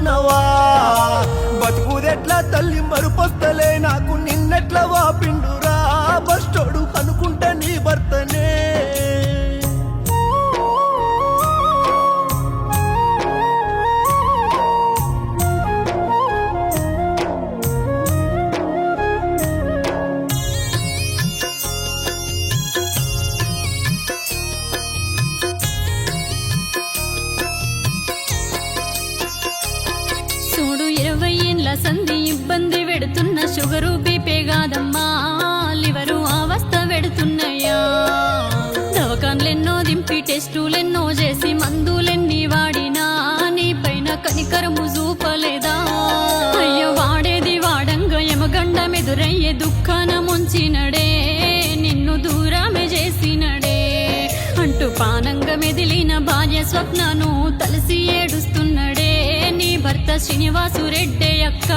అనుకున్నవా బతుకుదెట్లా తల్లి మరుపొస్తలే నాకు నిన్నెట్లా వాపిండురా బస్టోడు అనుకుంటా నీ భర్తనే చూడు 20 ఏళ్ళ సంధి ఇబ్బంది పెడుతున్న షుగరు బీపే కాదమ్మా లివరు అవస్థ పెడుతున్నాయా దవకాన్లెన్నో దింపి టెస్టులెన్నో చేసి మందులెన్ని వాడినా నీ పైన కనికరము చూపలేదా అయ్యో వాడేది వాడంగా యమగండ మెదురయ్యే దుఃఖాన ముంచినడే నిన్ను దూరమే చేసినడే అంటూ పానంగా మెదిలిన భార్య స్వప్నను తలసి ఏడుస్తున్నడే నీ భర్త శ్రీనివాసు రెడ్డి అక్క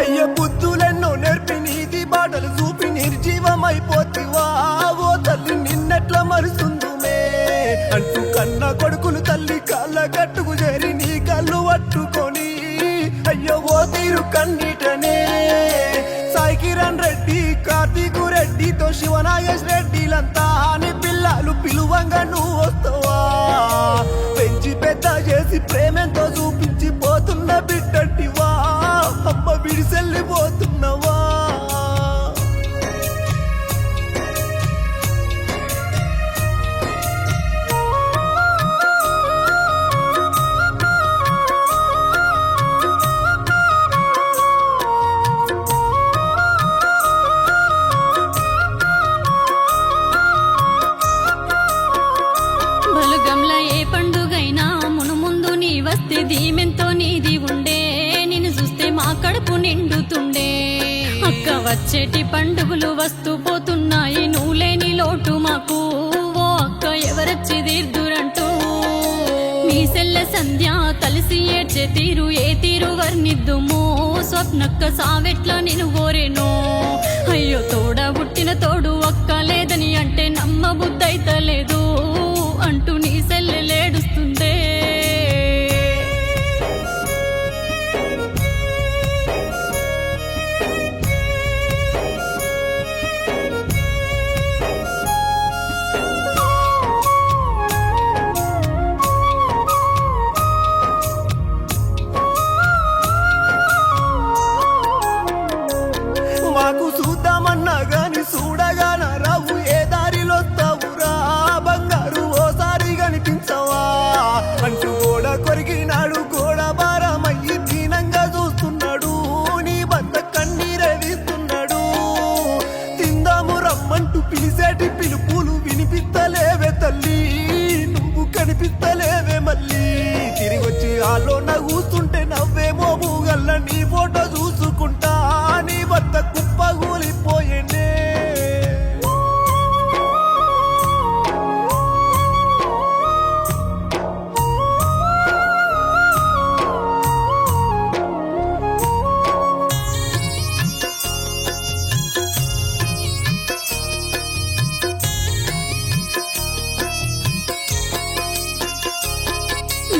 అయ్య బుద్ధులెన్నో నేర్పి నీది బాటలు చూపి నిర్జీవమైపోతివా ఓ తల్లి నిన్నెట్లా మరుస్తుందుమే అంటూ కన్న కొడుకులు తల్లి కాళ్ళ గట్టుకు చేరి నీ కళ్ళు పట్టుకొని అయ్యో ఓ తీరు కన్నీటనే సాయి కిరణ్ రెడ్డి కార్తీకు రెడ్డితో శివనాగేష్ రెడ్డిలంతా నీ పిల్లలు పిలువంగా నువ్వు వస్తావా పెంచి పెద్ద చేసి ప్రేమెంతో చూపించి పోతున్న బిడ్డంటివా అమ్మ విడిసెళ్ళిపోతున్నవా బలుగంల ఏ పండుగైనా మును ముందు నీ వస్తే దీమెంతో నీది ఉండే నిన్ను చూస్తే మా కడుపు నిండుతుండే అక్క వచ్చేటి పండుగలు వస్తూ పోతున్నాయి నువ్వు లేని లోటు మాకు ఓ అక్క ఎవరొచ్చి తీర్దురంటూ మీ సెల్ల సంధ్య తలిసి ఏడ్చే తీరు ఏ తీరు వర్ణిద్దుము స్వప్నక్క సావెట్లా నేను కోరేను అయ్యో తోడ పుట్టిన తోడు అక్క లేదని అంటే నమ్మ బుద్ధైతలేదు అంటూ నీ సెల్లెలేడుస్తుందే మాకు చూద్దామన్నా గాని చూడగాన రావు ఏ దారిలో వస్తావురా బంగారు ఓసారి కనిపించవా అంటూ గోడ కొరికినాడు గోడ భారమయ్యి దీనంగా చూస్తున్నాడు నీ భర్త కన్నీరే వీస్తున్నాడు తిందాము రమ్మంటూ పిలిసేటి పిలుపులు వినిపిస్తలేవే తల్లి నువ్వు కనిపిస్తలేవే మళ్ళీ తిరిగొచ్చి ఆలోన కూస్తుంటే నవ్వేమో మూగల్ల నీ ఫోటో చూసుకుంటా నీ భర్త కుప్పగూలిపోయేనే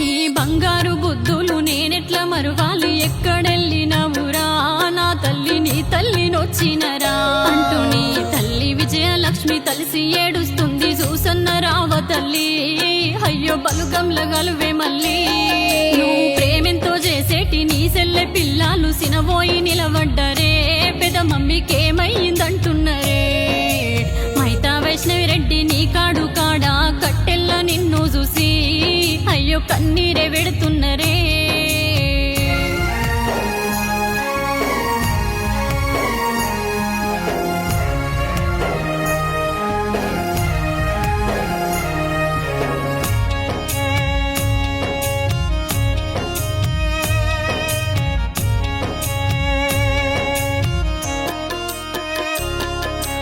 నీ బంగారు బుద్ధులు నేనెట్లా మరువాలి ఎక్కడెళ్ళినవురా నా తల్లి నీ తల్లి నొచ్చినరా అంటూ నీ తల్లి విజయలక్ష్మి తలిసి ఏడుస్తుంది చూసన్న రావ తల్లి అయ్యో బలుగంల గలువే మళ్ళీ నువ్వు ప్రేమెంతో చేసేటి నీ సెల్లె పిల్లలు సినబోయి నిలబడ్డరే పెద మమ్మీకేమైందంటున్నరే మైతా వైష్ణవి రెడ్డి నీ కాడు కాడా కట్టెల్ల నిన్ను చూసి అయ్యో కన్నీరే వెడుతున్నరే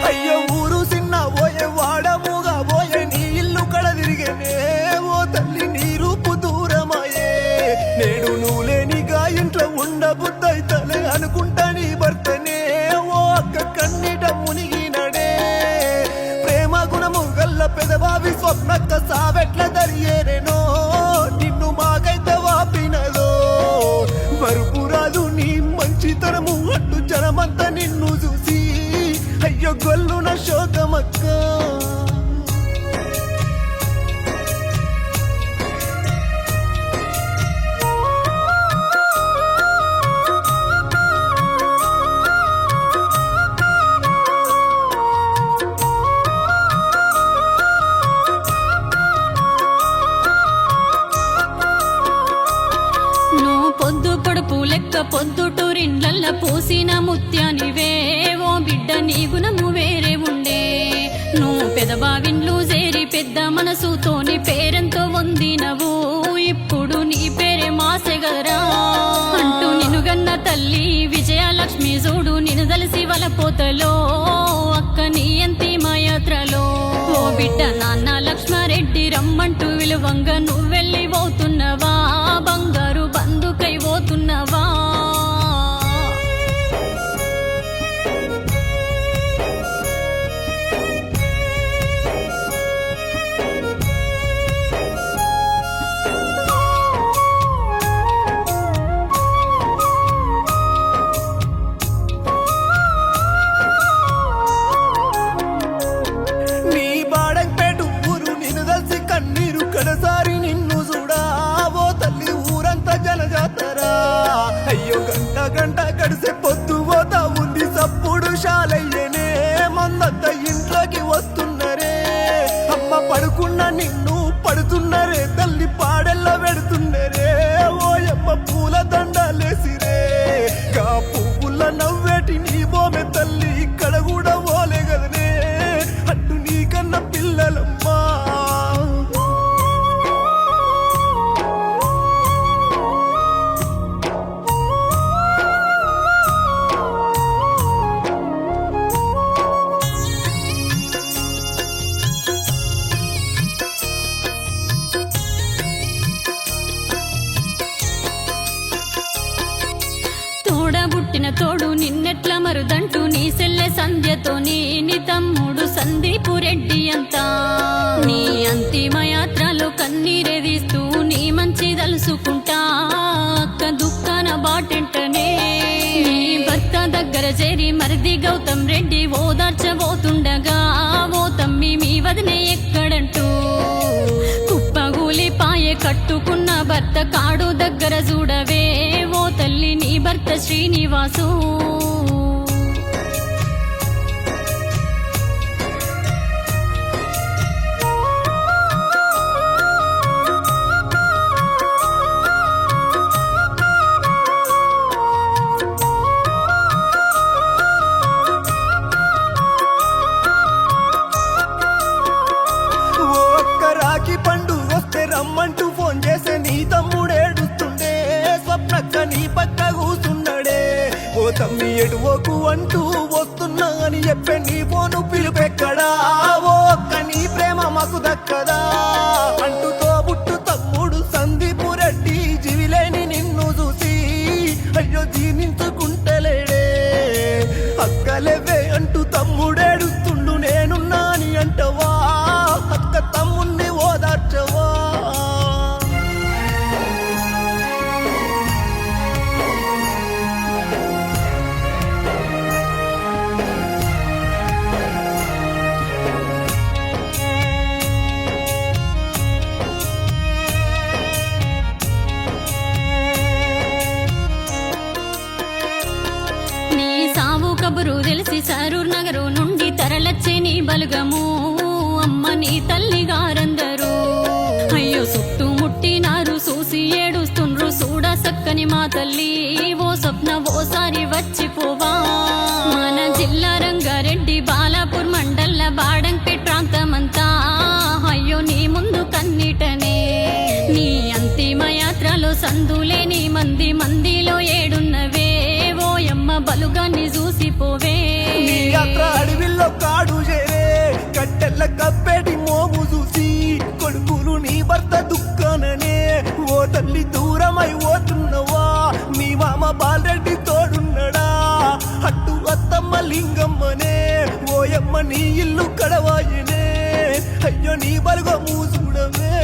అయ్యో ఊరు చిన్న పోయే వాడముగా పోయే అనుకుంటా నీ భర్తనే ఓ అక్క కన్నీట మునిగినడే ప్రేమ గుణము గల్ల పెదవావి స్వప్నక్క సావెట్ల దరియేరేనో నిన్ను మాకైతే వాపినదో మరుపురాదు నీ మంచితనము అట్టు జనమంతా నిన్ను చూసి అయ్యో గొల్లున శోకమక్క పొద్దు పొడుపు లెక్క పొద్దుటూరిండ్లల్ల పూసిన ముత్యానివే ఓ బిడ్డ నీ గుణము వేరే ఉండే నువ్వు పెదబావిన్లు చేరి పెద్ద మనసుతోని పేరెంతో వందినవు ఇప్పుడు నీ పేరే మాసెగరా అంటూ నిన్ను గన్న తల్లి విజయలక్ష్మి చూడు నిన్ను దలిసి వలపోతలో అక్క నీ ఎంతి మాయాత్రలో ఓ బిడ్డ నాన్న లక్ష్మారెడ్డి రమ్మంటూ విలువంగా నువ్వెళ్ళి పోతున్నవా బంగారు బందుకై పోతున్నవా నీ బాడంపేట ఊరు నిన్ను దల్సి కన్నీరు కడసారి నిన్ను చూడా ఓ తల్లి ఊరంతా జనజాతరా అయ్యో గంట గంట గడిసే పొద్దు పోతా ఉంది సప్పుడు శాలయ్యనే మందంత ఇంట్లోకి వస్తున్నరే అమ్మ పడుకున్న నిన్ను పడుతున్నరే తల్లి పాడెల్ల పెడుతున్నరే ఓయమ్మ పూల దండలేసిరే గా పువ్వుల నవ్వేటి నీ బోమె తల్లి ఇక్కడ కూడా ఓలే గదనే అట్టు నీకన్న పిల్లలమ్మా తోడబుట్టిన తోడు నిన్నెట్ల మరుదంటూ నీ సెల్లె సంధ్యతోని నీ తమ్ముడు సందీపు రెడ్డి అంతా నీ అంతిమయాత్రలో కన్నీరెదీస్తూ నీ మంచి తలుసుకుంటా అక్క దుఃఖాన బాటెంటనే నీ భర్త దగ్గర చేరి మరిది గౌతమ్ రెడ్డి ఓదార్చబోతుండగా ఓ తమ్మి మీ వదినే ఎక్కడంటూ కుప్పగూలిపాయే కట్టుకున్న భర్త కాడు దగ్గర చూడవే ఓ తల్లి నీ భర్త శ్రీనివాసు ఓ అక్క రాఖీ పండు వస్తే రమ్మంటూ ఫోన్ చేసే నీ తమ్ముడేడుస్తుండే స్వప్నక్క నీ పక్క కూసున్నాడే ఓ తమ్మి ఎటువకు అంటూ వస్తున్నా అని చెప్పే నీ ఫోను పిలుపెక్కడా ఓ అక్క నీ ప్రేమ మాకు దక్కదా అంటూ తోబుట్టు తమ్ముడు సందీపు రెడ్డి జీవిలేని నిన్ను చూసి అయ్యో జీర్ణించుకుంటలేడే అక్కలేవే అంటూ తమ్ముడేడుస్తుండు నేనున్నా అని అంటవా అక్క తమ్ముణ్ణి ఓదార్చవా నీ సావు కబురు తెలిసి సరూర్ నగరు నుండి తరలచ్చే నీ బలుగము అమ్మ నీ తల్లి గారందరూ అయ్యో చుట్టుముట్టినారు చూసి ఏడుస్తుండ్రు చూడ సక్కని మా తల్లి ఓ స్వప్న ఓసారి వచ్చిపోవా మన జిల్లా రంగారెడ్డి బాలాపూర్ మండల బాడంపేట్ ప్రాంతమంతా అయ్యో నీ ముందు కన్నీటనే నీ అంతిమయాత్రలో సందులేని మందిలో ఏడున్నవే ఓయమ్మ బలుగాన్ని చూసిపోవే నీ యాత్ర అడవిలో కాడు చేరే కట్టెల్ల కప్పేటి మోము చూసి కొడుకులు నీ భర్త దుఃఖాననే ఓ తల్లి దూరమై పోతున్నవా మీ మామ బాలరెడ్డి తోడున్నడా నీ ఇల్లు కడవాయనే అయ్యో నీ బలుగ మూసుడమే